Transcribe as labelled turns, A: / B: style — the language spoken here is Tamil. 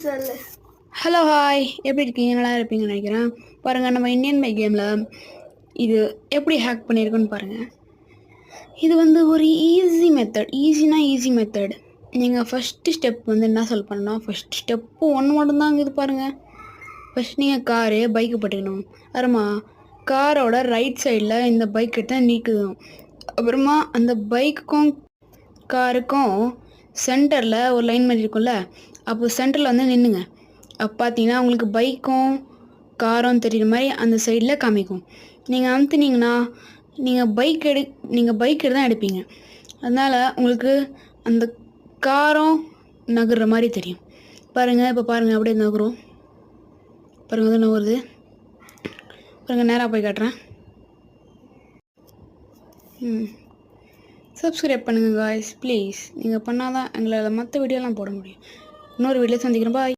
A: ஹலோ ஹாய், எப்படி இருக்கீங்க? நல்லா இருப்பீங்கன்னு நினைக்கிறேன். பாருங்கள், நம்ம இந்தியன் பைக் கேமில் இது எப்படி ஹேக் பண்ணியிருக்குன்னு பாருங்கள். இது வந்து ஒரு ஈஸி மெத்தட். நீங்கள் ஃபஸ்ட்டு ஸ்டெப் வந்து என்ன பண்ணணும்னா, ஃபஸ்ட் ஸ்டெப்பு 1 மட்டும்தாங்க இது பாருங்கள். ஃபஸ்ட் நீங்கள் பைக்கு போட்டுக்கணும். அப்புறமா காரோட ரைட் சைடில் இந்த பைக் எடுத்து நீக்குதும். அப்புறமா அந்த பைக்குக்கும் காருக்கும் சென்டரில் ஒரு லைன் மாதிரி இருக்கும்ல, அப்போ சென்டரில் வந்து நின்றுங்க. அப்போ பார்த்தீங்கன்னா உங்களுக்கு பைக்கும் காரும் தெரியுற மாதிரி அந்த சைடில் காமிக்கும். நீங்கள் அமுத்துனீங்கன்னா நீங்கள் பைக் தான் எடுப்பீங்க. அதனால் உங்களுக்கு அந்த காரம் நகர்ற மாதிரி தெரியும். பாருங்கள், இப்போ பாருங்கள், அப்படியே நகரும். பாருங்கள், வந்து நகருது. பாருங்கள், நேராக போய் காட்டுறேன். சப்ஸ்கிரைப் பண்ணுங்கள் காய்ஸ் ப்ளீஸ். நீங்கள் பண்ணால் தான் எங்களால் மற்ற வீடியோலாம் போட முடியும். இன்னொரு வீடியோ சந்திக்கிறேன். பாய்.